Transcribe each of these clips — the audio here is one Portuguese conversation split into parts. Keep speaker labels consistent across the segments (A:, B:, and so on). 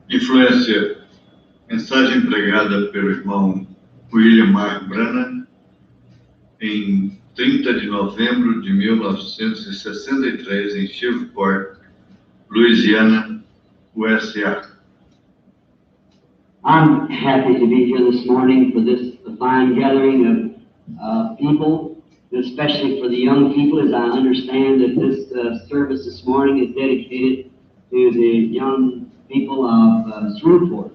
A: Influência, mensagem pregada pelo irmão William Mark Branham em 30 de novembro de 1963 em Shreveport, Louisiana, USA.
B: I'm happy to be here this morning for this fine gathering of people, especially for the young people, as I understand that this service this morning is dedicated to the young people of Shreveport.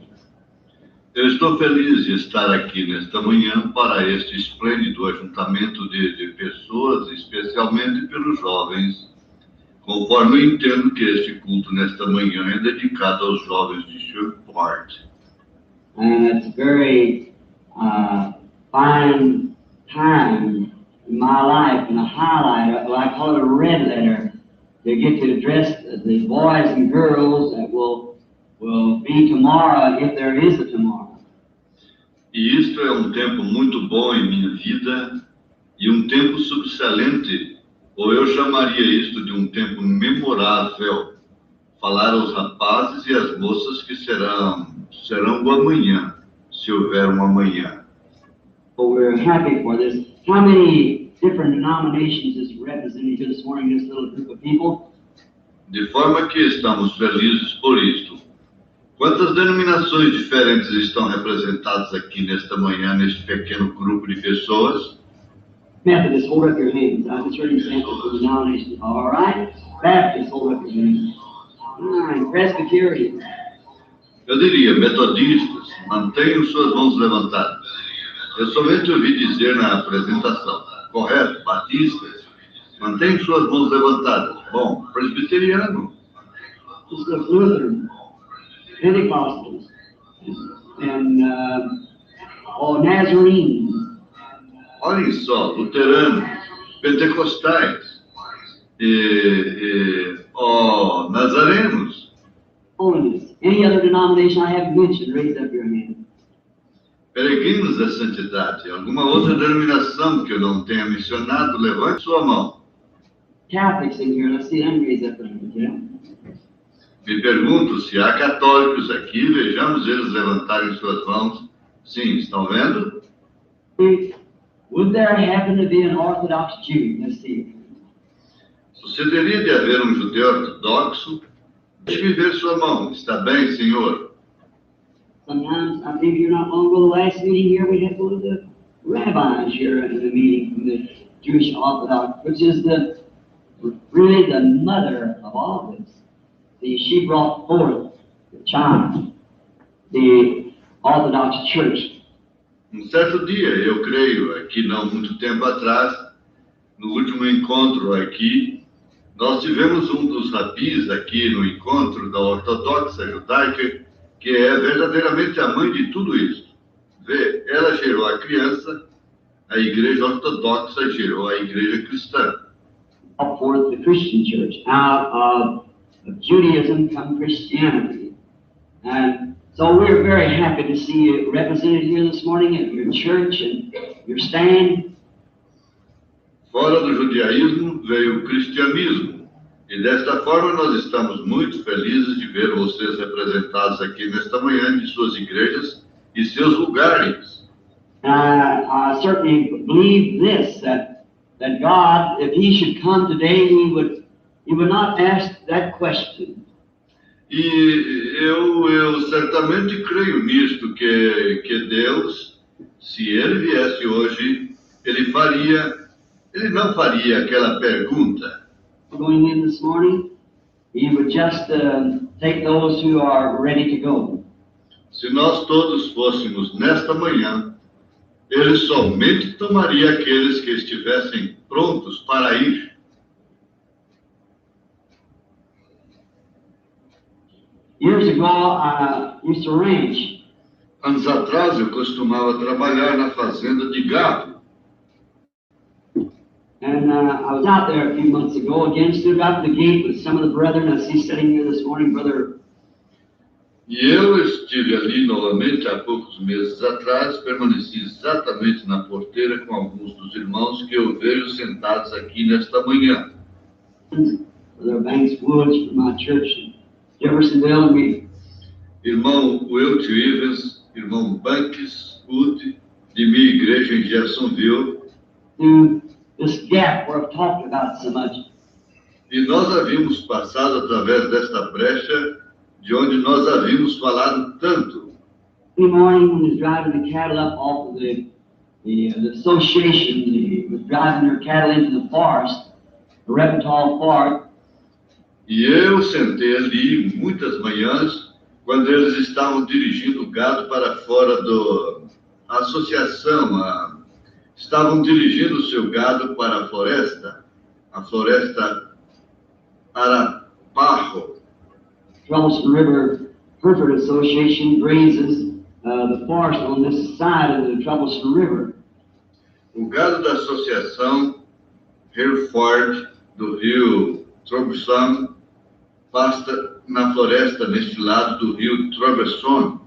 A: Eu estou feliz de estar aqui nesta manhã para este esplêndido ajuntamento de pessoas, especialmente pelos jovens, conforme eu entendo que este culto nesta manhã é dedicado aos jovens de Shreveport.
B: And it's a very fine time in my life, and a highlight, I call it a red letter, to get to address the boys and girls that will be tomorrow, if there is a tomorrow.
A: E isto é um tempo muito bom em minha vida e um tempo subcelente, ou eu chamaria isto de um tempo memorável, falar aos rapazes e às moças que serão o amanhã, se houver um amanhã.
B: But we're happy for this. How many different denominations is represented here this morning, this little group of people?
A: De forma que estamos felizes por isto. Quantas denominações diferentes estão representadas aqui nesta manhã, neste pequeno grupo de pessoas?
B: Methodists, hold up your hands. I can certainly stand for the denomination. All right. Baptists, hold up your hands. All right. Presbyterian.
A: Eu diria, metodistas, mantenham suas mãos levantadas. Eu somente ouvi dizer na apresentação. Correto? Batistas, mantenham suas mãos levantadas. Bom, presbiteriano.
B: Lutheran. Pentecostals, and Nazarenes.
A: Olhem só, luteranos, pentecostais, nazarenos.
B: Holiness. Any other denomination I haven't mentioned, raise up your hand.
A: Peregrinos da santidade. Alguma outra denominação que eu não tenha mencionado, levante sua mão.
B: Catholics in here, let's see them raise up their hands, yeah?
A: Me pergunto se há católicos aqui, vejamos eles levantarem suas mãos. Sim, estão vendo?
B: Would there happen to be an Orthodox Jew? Let's see.
A: Sucederia de haver um judeu ortodoxo? Deixe-me ver sua mão. Está bem, senhor?
B: Sometimes, I think you're not long ago, the last meeting here, we had one of the rabbis here in the meeting from the Jewish Orthodox, which is really the mother of all this. See, she brought forth the child, the Orthodox Church.
A: Certo dia, eu creio, aqui não muito tempo atrás, no último encontro aqui, nós tivemos um dos rabis aqui no encontro da ortodoxa judaica, que é verdadeiramente a mãe de tudo isso. Vê, ela gerou a criança, a igreja ortodoxa gerou a igreja cristã.
B: Brought forth the Christian Church out of Judaism come Christianity. And so we're very happy to see you represented here this morning at your church and your stand.
A: Fora do judaísmo veio o cristianismo. E desta forma nós estamos muito felizes de ver vocês representados aqui nesta manhã de suas igrejas e seus lugares.
B: I certainly believe this, that God, if He should come today, He would not ask that question.
A: E eu certamente creio nisto, que Deus, se Ele viesse hoje, Ele não faria aquela pergunta.
B: Going in this morning, He would just take those who are ready to go.
A: Se nós todos fôssemos nesta manhã, Ele somente tomaria aqueles que estivessem prontos para ir.
B: Years ago, I used to ranch.
A: Anos atrás, eu costumava trabalhar na fazenda de gado.
B: And I was out there a few months ago, again, stood out the gate with some of the brethren. I see sitting here this morning, Brother.
A: E eu estive ali novamente há poucos meses atrás, permaneci exatamente na porteira com alguns dos irmãos que eu vejo sentados aqui nesta manhã.
B: Brother Banks Woods from my church in Jeffersonville, and we
A: Irmão Wilt Evans, irmão Banks Wood, de minha igreja em Jeffersonville.
B: through this gap where I've talked about so much.
A: E nós havíamos passado através desta brecha de onde nós havíamos falado tanto.
B: Every morning when he was driving the cattle up off of the association, he was driving their cattle into the forest, the Reptile Forest.
A: E eu sentei ali muitas manhãs, quando eles estavam dirigindo o gado para fora da associação, estavam dirigindo o seu gado para a floresta Arapaho.
B: Troublesome River Hereford Association grazes the forest on this side of the Troublesome River.
A: O gado da associação Hereford do rio Troublesome pasta na floresta neste lado do rio Troublesome.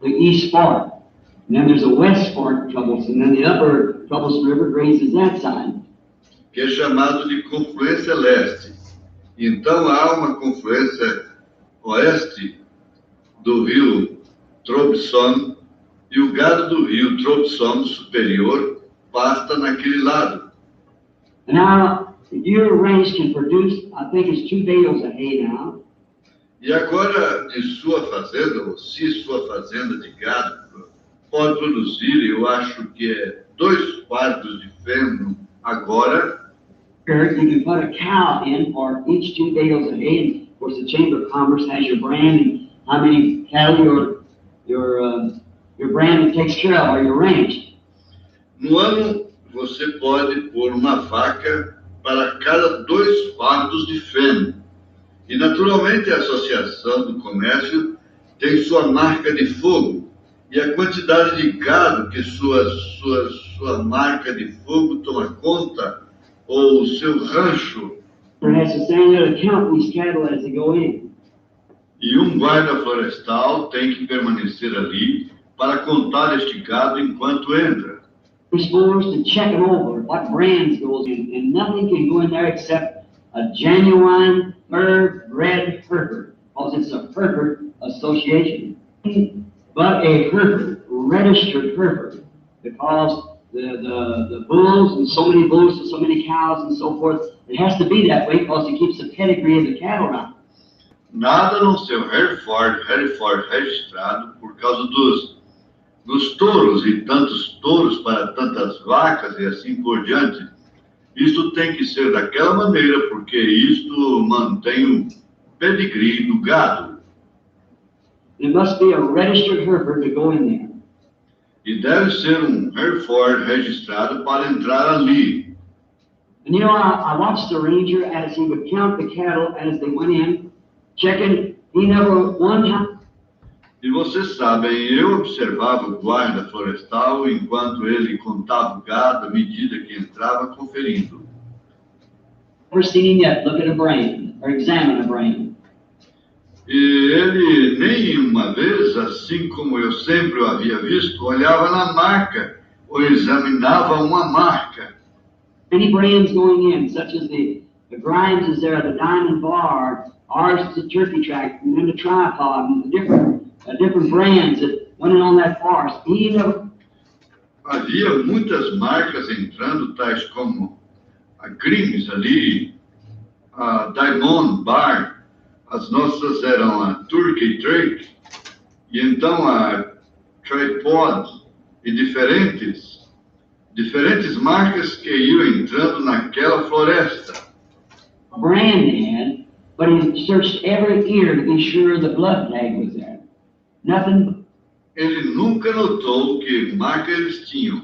B: The East Fork. And then there's a West Fork Troublesome, and then the upper Troublesome River grazes that side.
A: Que é chamado de confluência leste. Então há uma confluência oeste do rio Troublesome e o gado do rio Troublesome superior pasta naquele lado.
B: And now, if your ranch can produce, I think it's 2 bales of hay now.
A: E agora, de sua fazenda, ou se sua fazenda de gado pode produzir, eu acho que é 2 fardos de feno agora.
B: You can put a cow in for each 2 bales of hay, and of course the Chamber of Commerce has your brand and how many cattle your brand takes care of, or your ranch.
A: No ano, você pode pôr uma vaca para cada 2 fardos de feno. E naturalmente a Associação do Comércio tem sua marca de fogo. E a quantidade de gado que sua marca de fogo toma conta, ou o seu rancho.
B: There has to stand there to count these cattle as they go in.
A: E um guarda florestal tem que permanecer ali para contar este gado enquanto entra.
B: We're supposed to check them over, what brands goes in, and nothing can go in there except a genuine thoroughbred Hereford, because it's a Hereford association. But a Hereford, registered Hereford, because the bulls and so many bulls and so many cows and so forth, it has to be that way because it keeps the pedigree of the cattle around.
A: Nada no seu Hereford registrado por causa dos touros e tantos touros para tantas vacas e assim por diante. Isto tem que ser daquela maneira porque isto mantém o pedigree do gado.
B: It must be a registered Hereford to go in there.
A: E deve ser Hereford registrado para entrar ali.
B: And you know, I watched the ranger as he would count the cattle as they went in, checking. He never one time.
A: E vocês sabem, eu observava o guarda florestal enquanto ele contava o gado à medida que entrava, conferindo.
B: Never seen him yet look at a brand or examine a brand.
A: E ele nem uma vez, assim como eu sempre o havia visto, olhava na marca ou examinava uma marca.
B: Many brands going in, such as the Grimes is there, the Diamond Bar, ours is the Turkey Track, and then the Tripod, and the different brands that went in on that forest. He never.
A: Havia muitas marcas entrando, tais como a Grimes ali, a Diamond Bar. As nossas eram a Turkey Track, e então a Tripod, e diferentes marcas que iam entrando naquela floresta.
B: Brand had, but he searched every ear to be sure the blood tag was there. Nothing.
A: Ele nunca notou que marca eles tinham,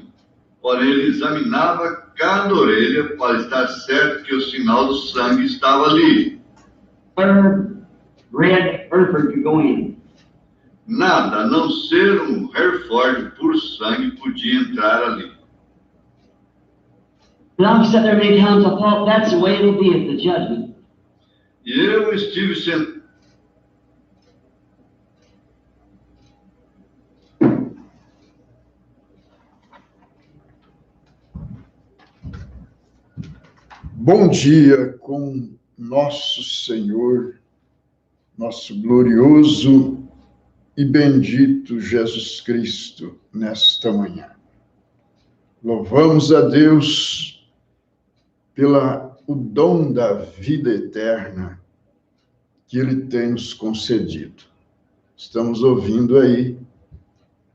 A: porém ele examinava cada orelha para estar certo que o sinal do sangue estava ali.
B: Red Hereford could go in.
A: Nada, a não ser um Hereford puro sangue podia entrar ali.
B: And I've sat there many times, I thought that's the way it'll be at the judgment.
A: E eu estive sentado.
C: Bom dia com nosso Senhor, nosso glorioso e bendito Jesus Cristo nesta manhã. Louvamos a Deus o dom da vida eterna que Ele tem nos concedido. Estamos ouvindo aí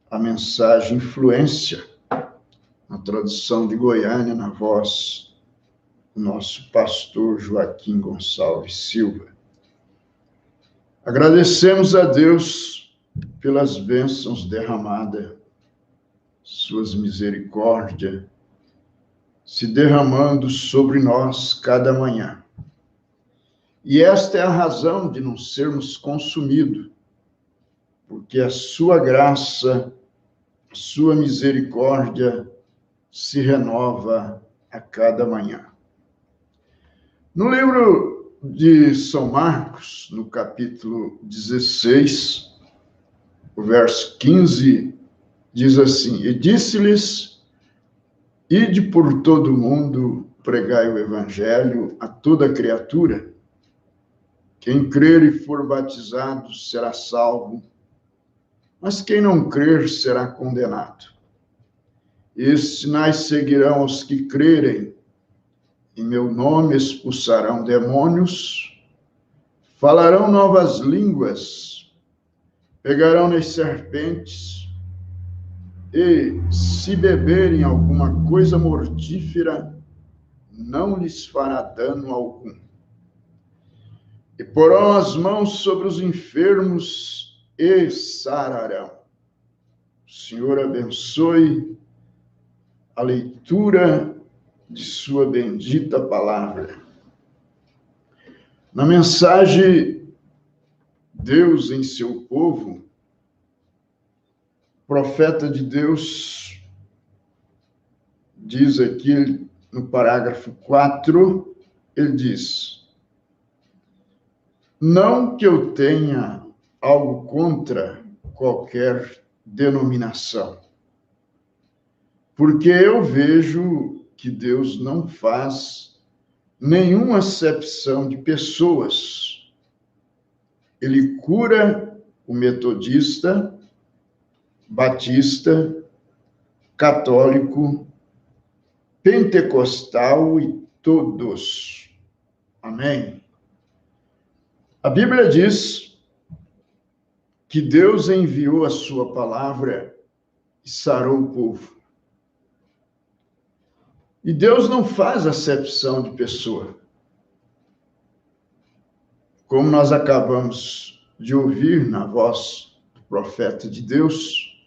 C: a mensagem Influência, na tradução de Goiânia, na voz do nosso pastor Joaquim Gonçalves Silva. Agradecemos a Deus pelas bênçãos derramadas, suas misericórdias, se derramando sobre nós cada manhã. E esta é a razão de não sermos consumidos, porque a sua graça, a sua misericórdia se renova a cada manhã. No livro de São Marcos, no capítulo 16, o verso 15, diz assim: E disse-lhes, ide por todo o mundo, pregai o evangelho a toda criatura. Quem crer e for batizado será salvo, mas quem não crer será condenado. Estes sinais seguirão os que crerem. Em meu nome expulsarão demônios, falarão novas línguas, pegarão nas serpentes, e se beberem alguma coisa mortífera, não lhes fará dano algum. E porão as mãos sobre os enfermos e sararão. O Senhor abençoe a leitura de sua bendita palavra. Na mensagem Deus em seu povo, o profeta de Deus diz aqui no parágrafo 4, ele diz: não que eu tenha algo contra qualquer denominação, porque eu vejo que Deus não faz nenhuma acepção de pessoas. Ele cura o metodista, batista, católico, pentecostal e todos. Amém? A Bíblia diz que Deus enviou a sua palavra e sarou o povo. E Deus não faz acepção de pessoa. Como nós acabamos de ouvir na voz do profeta de Deus,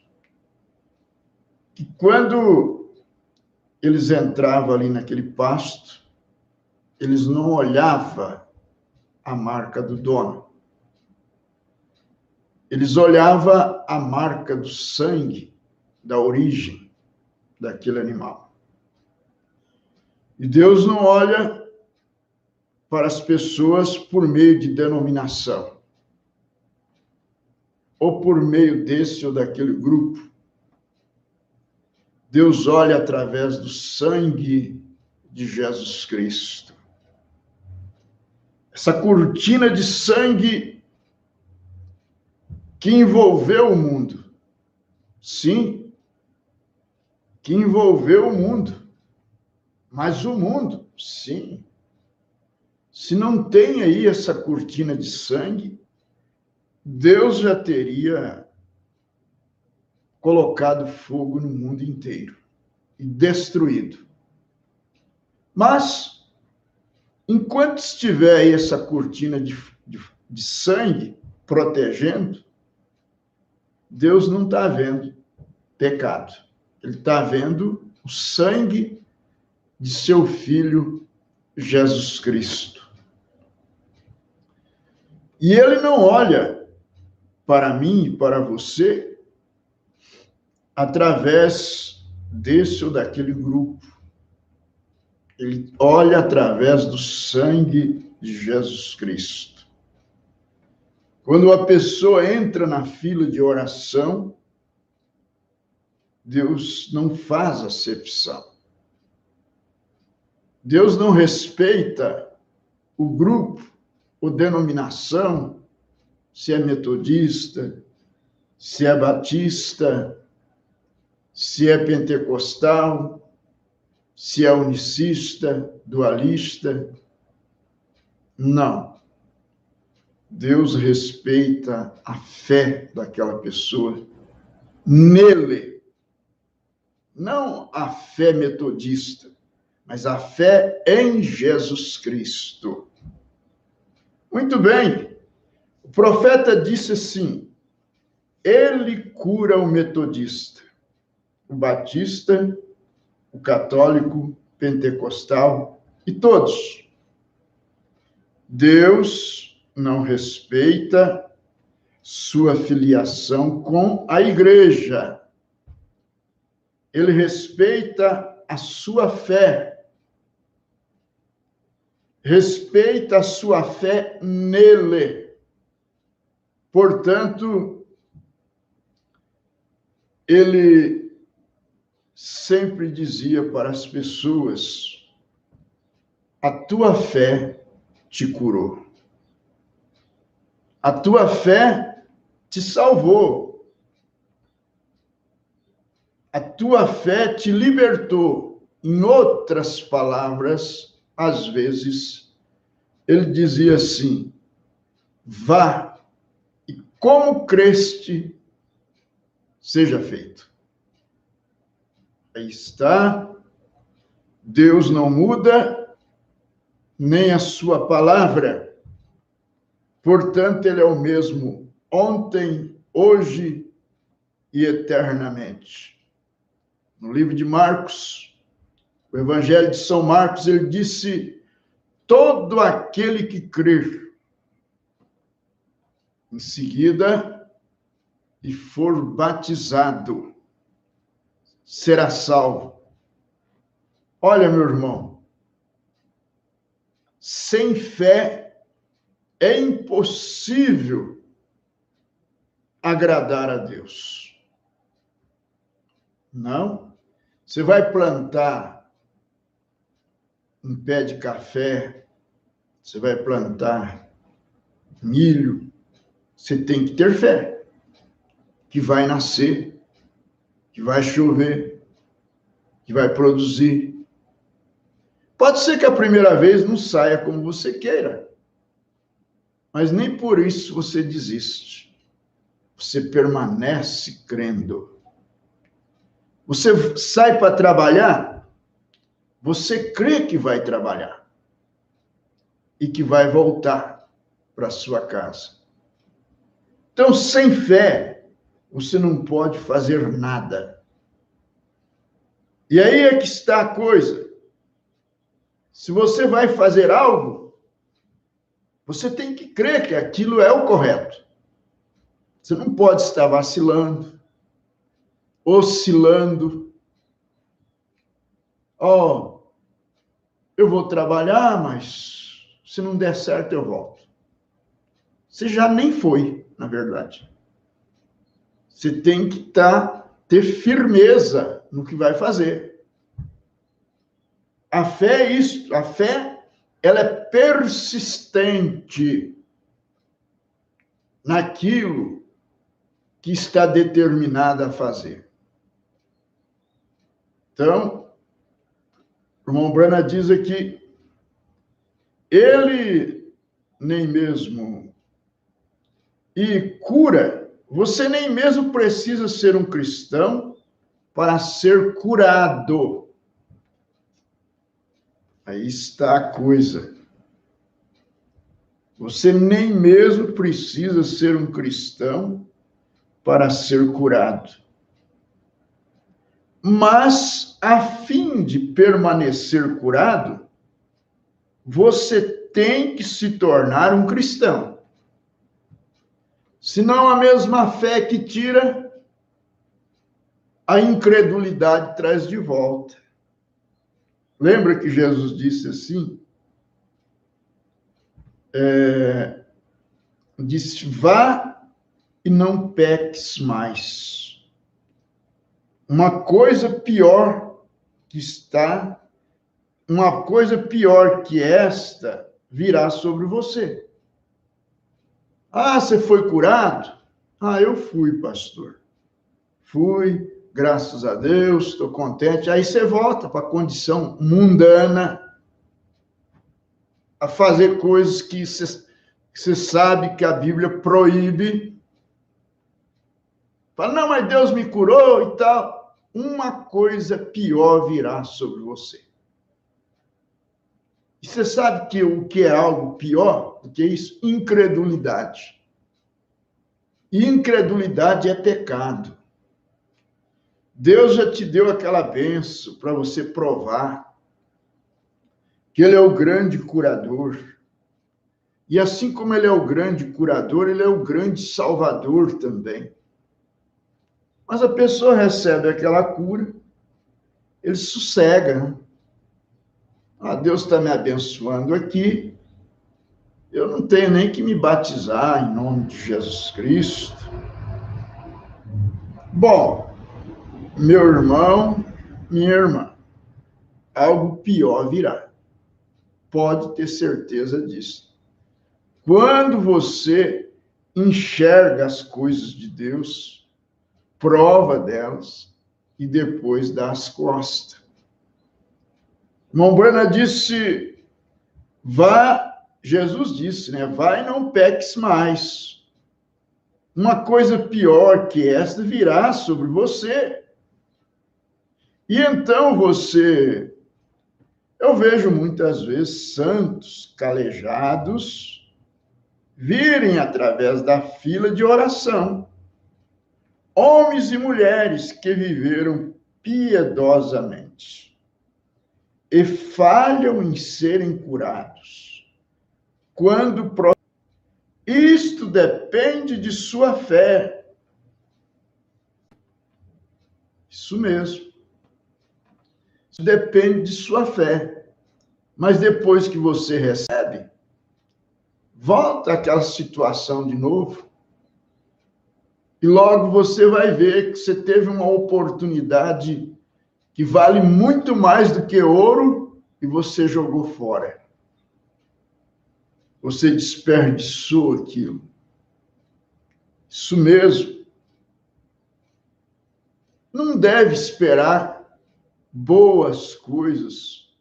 C: que quando eles entravam ali naquele pasto, eles não olhavam a marca do dono. Eles olhavam a marca do sangue, da origem daquele animal. E Deus não olha para as pessoas por meio de denominação, ou por meio desse ou daquele grupo. Deus olha através do sangue de Jesus Cristo. Essa cortina de sangue que envolveu o mundo. Sim, que envolveu o mundo. Mas o mundo, sim. Se não tem aí essa cortina de sangue, Deus já teria colocado fogo no mundo inteiro e destruído. Mas, enquanto estiver aí essa cortina de sangue protegendo, Deus não está vendo pecado. Ele está vendo o sangue de seu Filho Jesus Cristo. E ele não olha para mim e para você através desse ou daquele grupo. Ele olha através do sangue de Jesus Cristo. Quando a pessoa entra na fila de oração, Deus não faz acepção. Deus não respeita o grupo ou denominação, se é metodista, se é batista, se é pentecostal, se é unicista, dualista. Não. Deus respeita a fé daquela pessoa nele. Não a fé metodista, mas a fé em Jesus Cristo. Muito bem. O profeta disse assim: ele cura o metodista, o batista, o católico, pentecostal e todos. Deus não respeita sua filiação com a igreja. Ele respeita a sua fé. Respeita a sua fé nele. Portanto, ele sempre dizia para as pessoas: a tua fé te curou. A tua fé te salvou. A tua fé te libertou. Em outras palavras, às vezes, ele dizia assim: vá, e como creste, seja feito. Aí está. Deus não muda, nem a sua palavra. Portanto, ele é o mesmo ontem, hoje e eternamente. No livro de Marcos, o Evangelho de São Marcos, ele disse: todo aquele que crer, em seguida, e for batizado, será salvo. Olha, meu irmão, sem fé é impossível agradar a Deus. Não? Você vai plantar um pé de café, você vai plantar milho, você tem que ter fé que vai nascer, que vai chover, que vai produzir. Pode ser que a primeira vez não saia como você queira, mas nem por isso você desiste. Você permanece crendo. Você sai para trabalhar, você crê que vai trabalhar e que vai voltar para sua casa. Então, sem fé, você não pode fazer nada. E aí é que está a coisa. Se você vai fazer algo, você tem que crer que aquilo é o correto. Você não pode estar vacilando, oscilando. Eu vou trabalhar, mas se não der certo, eu volto. Você já nem foi, na verdade. Você tem que ter firmeza no que vai fazer. A fé é isso. A fé, ela é persistente naquilo que está determinada a fazer. Então, o irmão Branham diz aqui, ele nem mesmo cura, você nem mesmo precisa ser um cristão para ser curado. Aí está a coisa. Você nem mesmo precisa ser um cristão para ser curado. Mas, a fim de permanecer curado, você tem que se tornar um cristão. senão a mesma fé que tira, a incredulidade traz de volta. Lembra que Jesus disse assim? Disse, vá e não peques mais. Uma coisa pior que esta virá sobre você. Ah, você foi curado? Ah, eu fui, pastor. Fui, graças a Deus, estou contente. Aí você volta para a condição mundana, a fazer coisas que você sabe que a Bíblia proíbe. Fala, não, mas Deus me curou e tal. Uma coisa pior virá sobre você. E você sabe que o que é algo pior do que isso? Incredulidade. E incredulidade é pecado. Deus já te deu aquela bênção para você provar que Ele é o grande curador. E assim como Ele é o grande curador, Ele é o grande salvador também. Mas a pessoa recebe aquela cura, ele sossega, né? Ah, Deus está me abençoando aqui, eu não tenho nem que me batizar em nome de Jesus Cristo. Bom, meu irmão, minha irmã, algo pior virá. Pode ter certeza disso. Quando você enxerga as coisas de Deus, prova delas e depois dá as costas. Irmão Brana disse, Jesus disse, né? Vai e não peques mais. Uma coisa pior que esta virá sobre você. E então eu vejo muitas vezes santos calejados virem através da fila de oração. Homens e mulheres que viveram piedosamente e falham em serem curados. Isto depende de sua fé. Isso mesmo. Isso depende de sua fé. Mas depois que você recebe, volta àquela situação de novo. E logo você vai ver que você teve uma oportunidade que vale muito mais do que ouro e você jogou fora. Você desperdiçou aquilo. Isso mesmo. Não deve esperar boas coisas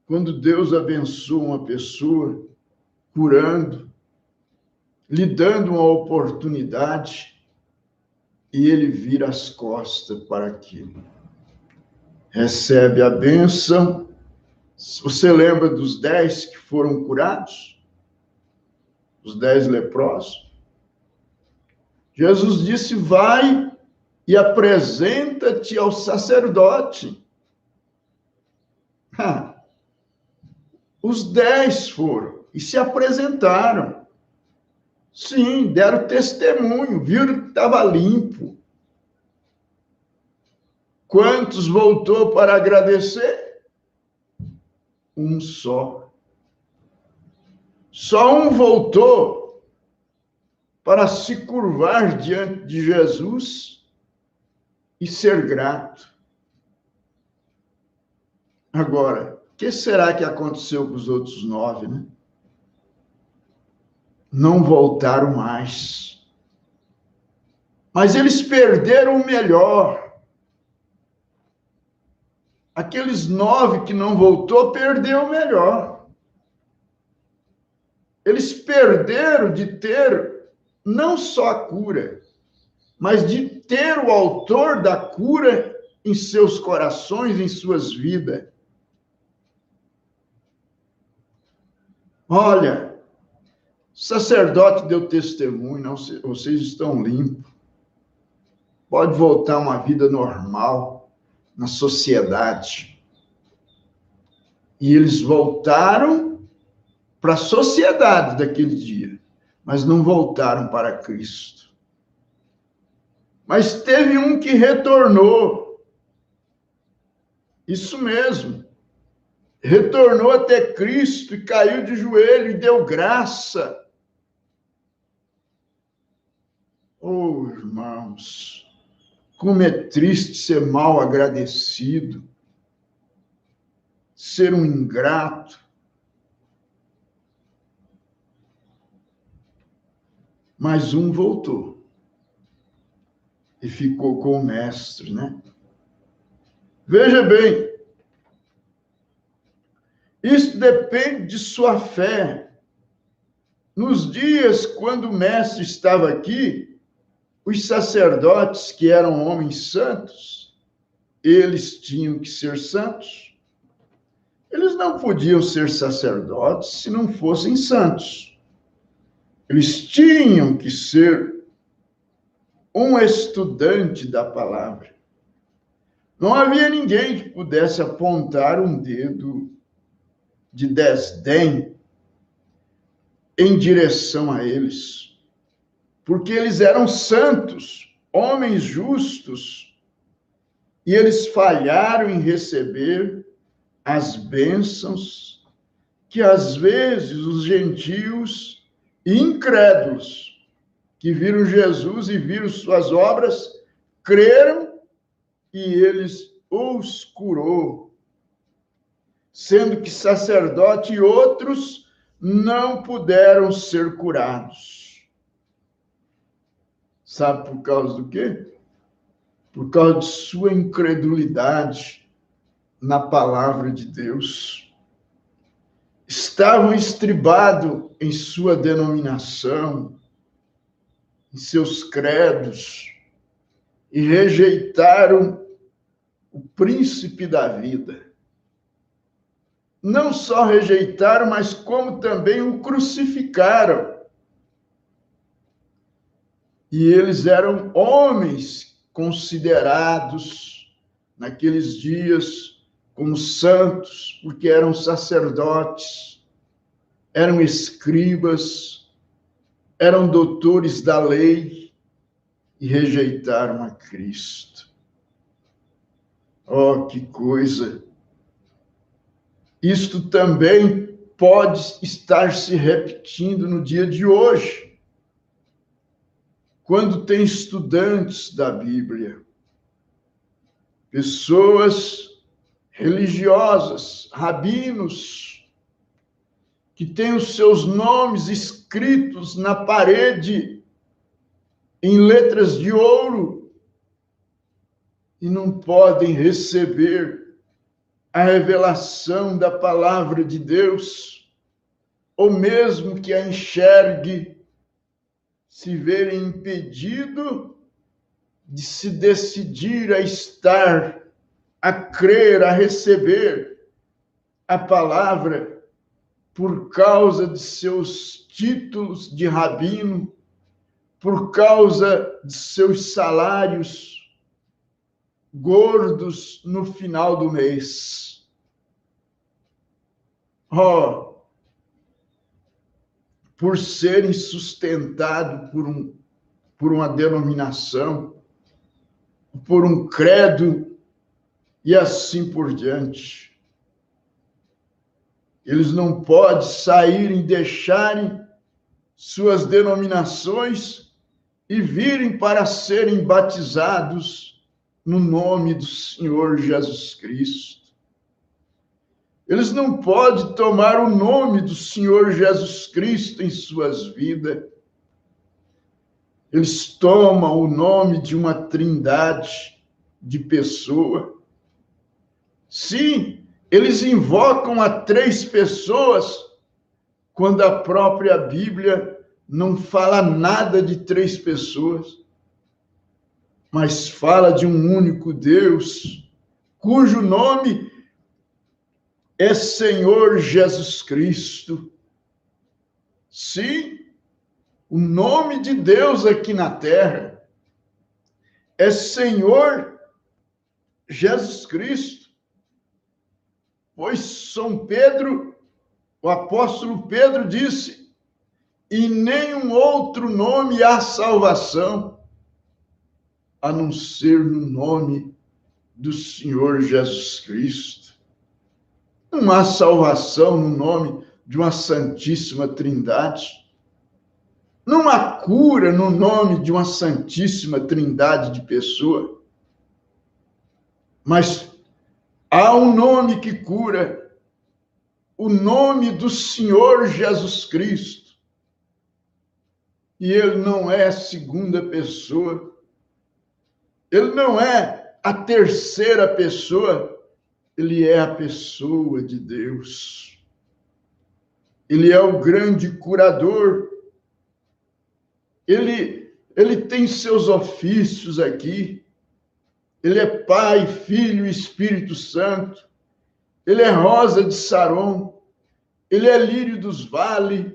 C: quando Deus abençoa uma pessoa, curando, lhe dando uma oportunidade e ele vira as costas para aquilo. Recebe a bênção. Você lembra dos 10 que foram curados? Os 10 leprosos? Jesus disse, vai e apresenta-te ao sacerdote. Os 10 foram e se apresentaram. Sim, deram testemunho, viram que estava limpo. Quantos voltou para agradecer? Um só. Só um voltou para se curvar diante de Jesus e ser grato. Agora, o que será que aconteceu com os outros 9, né? Não voltaram mais. Mas eles perderam o melhor. Aqueles 9 que não voltou, perdeu o melhor. Eles perderam de ter não só a cura, mas de ter o autor da cura em seus corações, em suas vidas. Olha, o sacerdote deu testemunho, não, vocês estão limpos. Pode voltar a uma vida normal na sociedade. E eles voltaram para a sociedade daquele dia. mas não voltaram para Cristo. Mas teve um que retornou. Isso mesmo. Retornou até Cristo e caiu de joelho e deu graça. Oh, irmãos, como é triste ser mal agradecido, ser um ingrato. Mas um voltou e ficou com o mestre, né? Veja bem, isso depende de sua fé. Nos dias quando o mestre estava aqui, os sacerdotes, que eram homens santos, eles tinham que ser santos. Eles não podiam ser sacerdotes se não fossem santos. Eles tinham que ser um estudante da palavra. Não havia ninguém que pudesse apontar um dedo de desdém em direção a eles, porque eles eram santos, homens justos, e eles falharam em receber as bênçãos que às vezes os gentios incrédulos que viram Jesus e viram suas obras, creram e eles os curou, sendo que sacerdote e outros não puderam ser curados. Sabe por causa do quê? Por causa de sua incredulidade na palavra de Deus. Estavam estribados em sua denominação, em seus credos, e rejeitaram o príncipe da vida. Não só rejeitaram, mas como também o crucificaram. E eles eram homens considerados naqueles dias como santos, porque eram sacerdotes, eram escribas, eram doutores da lei e rejeitaram a Cristo. Oh, que coisa! Isto também pode estar se repetindo no dia de hoje, quando tem estudantes da Bíblia, pessoas religiosas, rabinos, que têm os seus nomes escritos na parede em letras de ouro e não podem receber a revelação da palavra de Deus, ou mesmo que a enxergue, se verem impedido de se decidir a estar, a crer, a receber a palavra por causa de seus títulos de rabino, por causa de seus salários gordos no final do mês. Oh, por serem sustentados por uma denominação, por um credo e assim por diante. Eles não podem sair e deixarem suas denominações e virem para serem batizados no nome do Senhor Jesus Cristo. Eles não podem tomar o nome do Senhor Jesus Cristo em suas vidas. Eles tomam o nome de uma trindade de pessoa. Sim, eles invocam a 3 pessoas, quando a própria Bíblia não fala nada de 3 pessoas, mas fala de um único Deus, cujo nome é Senhor Jesus Cristo. Sim, o nome de Deus aqui na terra é Senhor Jesus Cristo. Pois São Pedro, o apóstolo Pedro disse em nenhum outro nome há salvação, a não ser no nome do Senhor Jesus Cristo. Não há salvação no nome de uma Santíssima Trindade. Não há cura no nome de uma Santíssima Trindade de pessoa. Mas há um nome que cura, o nome do Senhor Jesus Cristo. E ele não é a segunda pessoa, ele não é a terceira pessoa, ele é a pessoa de Deus. Ele é o grande curador. Ele tem seus ofícios aqui. Ele é Pai, Filho e Espírito Santo. Ele é Rosa de Saron. Ele é Lírio dos Vales.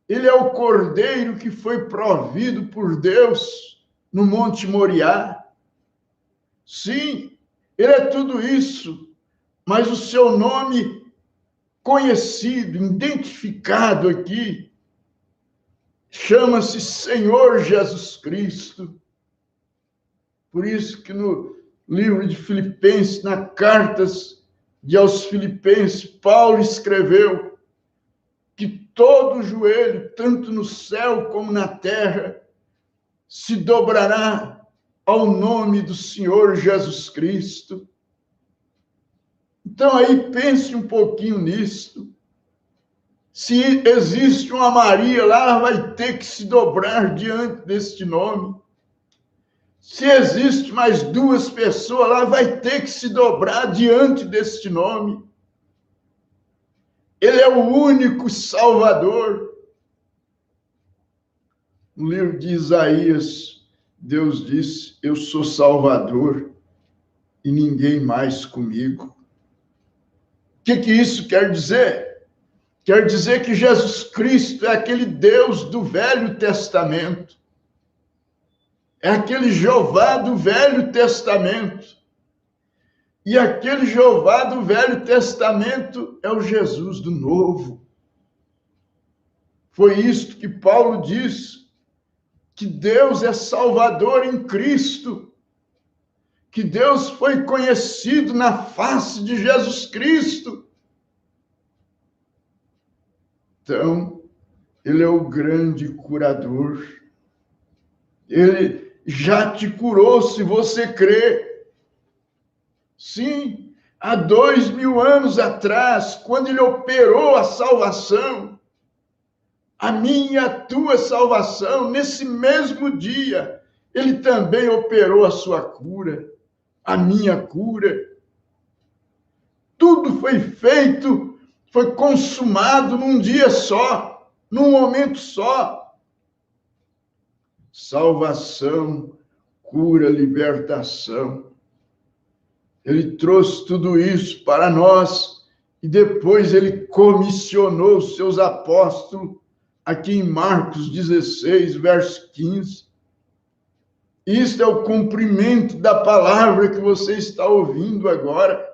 C: Ele é o Cordeiro que foi provido por Deus no Monte Moriá. Sim, ele é tudo isso, mas o seu nome conhecido, identificado aqui, chama-se Senhor Jesus Cristo. Por isso que no livro de Filipenses, na cartas aos Filipenses, Paulo escreveu que todo joelho, tanto no céu como na terra, se dobrará ao nome do Senhor Jesus Cristo. Então aí pense um pouquinho nisso. Se existe uma Maria lá, ela vai ter que se dobrar diante deste nome. Se existe mais duas pessoas lá, vai ter que se dobrar diante deste nome. Ele é o único Salvador. No livro de Isaías, Deus disse: eu sou Salvador e ninguém mais comigo. O que isso quer dizer? Quer dizer que Jesus Cristo é aquele Deus do Velho Testamento. É aquele Jeová do Velho Testamento. E aquele Jeová do Velho Testamento é o Jesus do Novo. Foi isto que Paulo disse, que Deus é Salvador em Cristo, que Deus foi conhecido na face de Jesus Cristo. Então, ele é o grande curador. Ele já te curou se você crê. Sim, há 2000 anos atrás, quando ele operou a salvação, a minha e a tua salvação, nesse mesmo dia, ele também operou a sua cura, a minha cura. Tudo foi feito, foi consumado num dia só, num momento só. Salvação, cura, libertação. Ele trouxe tudo isso para nós e depois ele comissionou os seus apóstolos aqui em Marcos 16, verso 15. Isto é o cumprimento da palavra que você está ouvindo agora.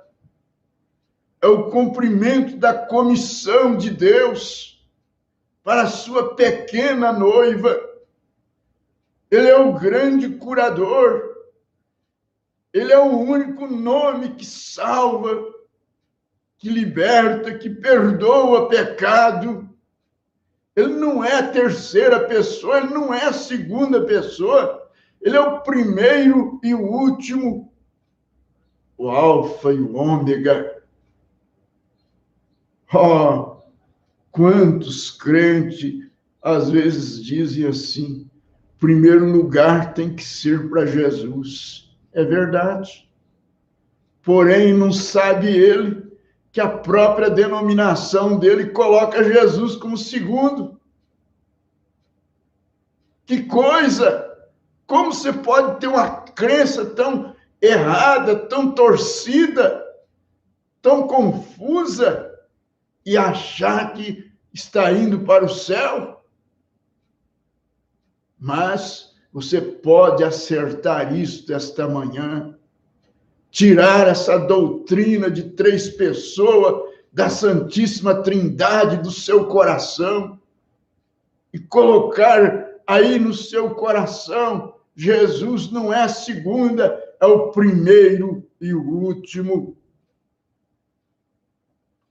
C: É o cumprimento da comissão de Deus para a sua pequena noiva. Ele é o grande curador. Ele é o único nome que salva, que liberta, que perdoa pecado. Ele não é a terceira pessoa, ele não é a segunda pessoa. Ele é o primeiro e o último, o alfa e o ômega. Oh, quantos crentes às vezes dizem assim: primeiro lugar tem que ser para Jesus. É verdade. Porém, não sabe ele que a própria denominação dele coloca Jesus como segundo. Que coisa! Como você pode ter uma crença tão errada, tão torcida, tão confusa e achar que está indo para o céu? Mas você pode acertar isso esta manhã, tirar essa doutrina de três pessoas da Santíssima Trindade do seu coração e colocar aí no seu coração: Jesus não é a segunda, é o primeiro e o último.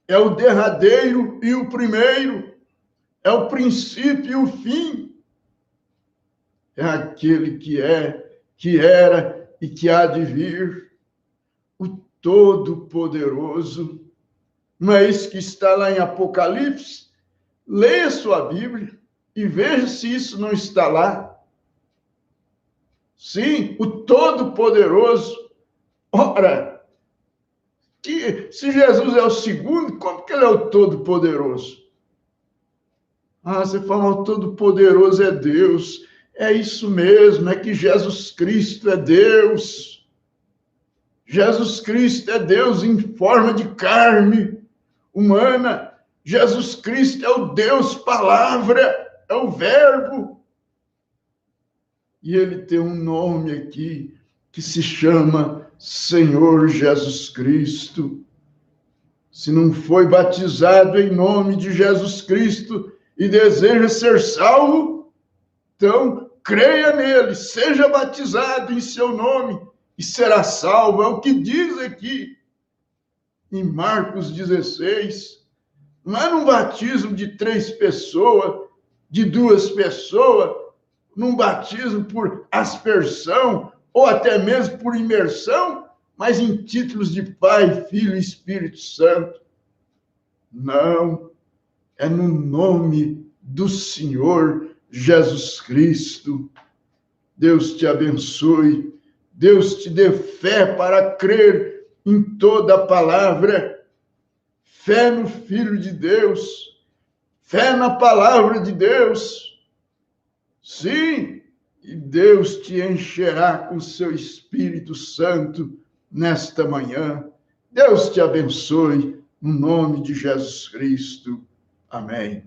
C: É o derradeiro e o primeiro. É o princípio e o fim. É aquele que é, que era e que há de vir. O Todo-Poderoso. Não é isso que está lá em Apocalipse? Leia sua Bíblia e veja se isso não está lá. Sim, o Todo-Poderoso. Ora, se Jesus é o segundo, como que ele é o Todo-Poderoso? Você fala, o Todo-Poderoso é Deus. É isso mesmo, é que Jesus Cristo é Deus. Jesus Cristo é Deus em forma de carne humana. Jesus Cristo é o Deus Palavra, é o Verbo. E ele tem um nome aqui que se chama Senhor Jesus Cristo. Se não foi batizado em nome de Jesus Cristo e deseja ser salvo, então creia nele, seja batizado em seu nome e será salvo. É o que diz aqui em Marcos 16. Não é num batismo de 3 pessoas, de 2 pessoas, num batismo por aspersão, ou até mesmo por imersão, mas em títulos de Pai, Filho e Espírito Santo. Não, é no nome do Senhor Jesus Cristo. Deus te abençoe, Deus te dê fé para crer em toda a palavra, fé no Filho de Deus, fé na palavra de Deus. Sim, e Deus te encherá com o seu Espírito Santo nesta manhã. Deus te abençoe, no nome de Jesus Cristo. Amém.